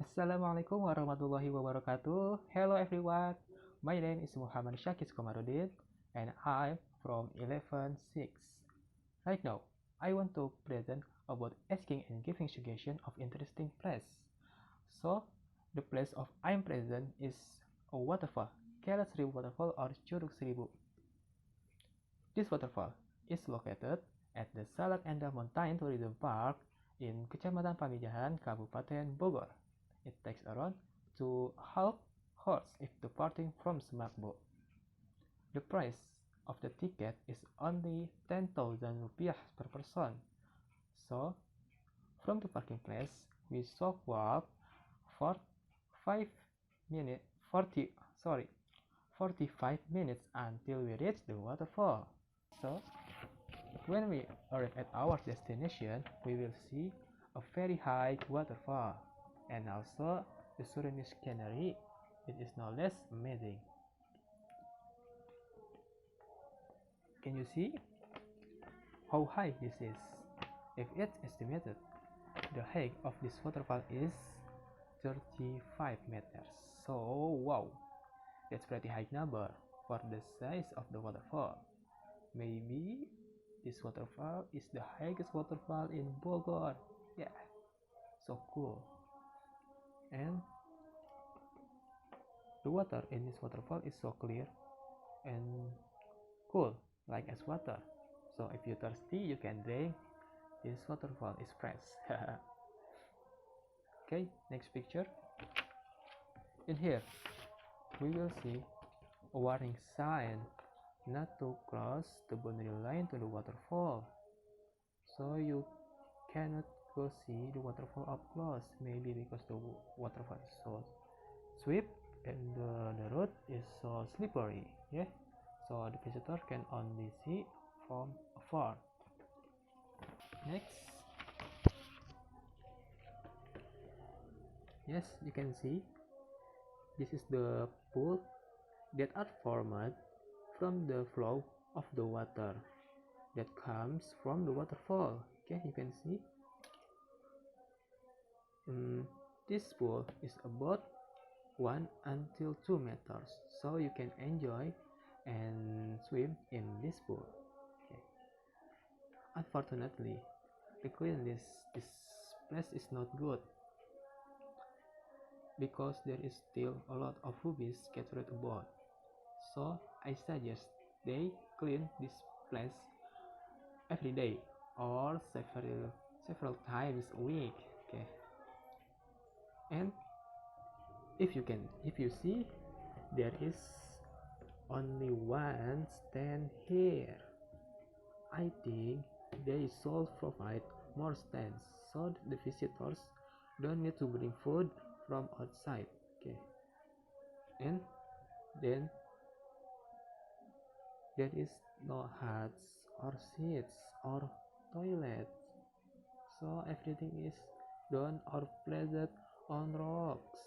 Assalamualaikum warahmatullahi wabarakatuh. Hello everyone. My name is Syakhis Qomaruddin and I'm from 11.6. Right now, I want to present about asking and giving suggestion of interesting place. So, the place of I'm present is a waterfall, Seribu Waterfall or Seribu. This waterfall is located at the Salak Endah Mountain Tourism Park in Kecamatan Pamijahan, Kabupaten Bogor. It takes around 2.5 hours if departing from Semarang. The price of the ticket is only 10,000 rupiah per person. So, from the parking place, we should walk for 5 minutes, 45 minutes until we reach the waterfall. So, when we arrive at our destination, we will see a very high waterfall and also the surrounding scenery. It is no less amazing. Can you see how high this is? If it's estimated, the height of this waterfall is 35 meters. So wow, that's pretty high number for the size of the waterfall. Maybe this waterfall is the highest waterfall in Bogor. Yeah, so cool. And the water in this waterfall is so clear and cool, like as water. So if you're thirsty, you can drink. This waterfall is fresh. Okay, next picture. In here, we will see a warning sign not to cross the boundary line to the waterfall. So you cannot go see the waterfall up close, maybe because the waterfall is so swift and the road is so slippery. Yeah, so the visitor can only see from afar. Next, yes, you can see this is the pool that are formed from the flow of the water that comes from the waterfall. Okay, you can see this pool is about 1 until 2 meters, so you can enjoy and swim in this pool. Okay. Unfortunately, the cleanliness this place is not good because there is still a lot of rubbish scattered about. So I suggest they clean this place every day or several times a week. Okay. And if you see, there is only one stand here. I think they should provide more stands so the visitors don't need to bring food from outside. Okay. And then there is no huts or seats or toilets. So everything is done or placed on rocks.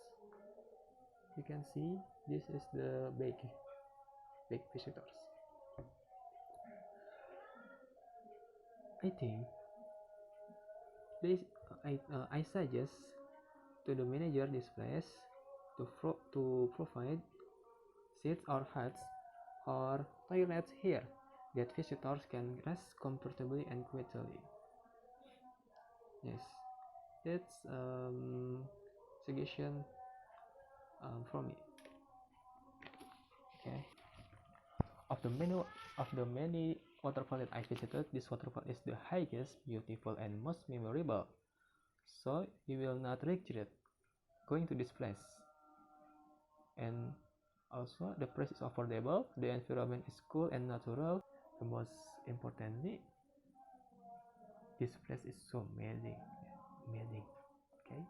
You can see this is the big visitors. I think this I suggest to the manager this place to provide seats or huts or toilets here that visitors can rest comfortably and quietly. Yes, that's suggestion from me. Okay. Of the many waterfall that I visited, this waterfall is the highest, beautiful, and most memorable. So you will not regret going to this place. And also the price is affordable, the environment is cool and natural. The most importantly, this place is so amazing. Okay,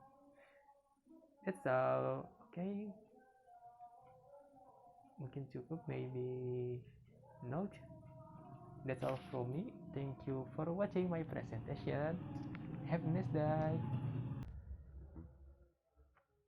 that's all. Okay, mungkin cukup, maybe not. That's all from me. Thank you for watching my presentation. Have a nice day.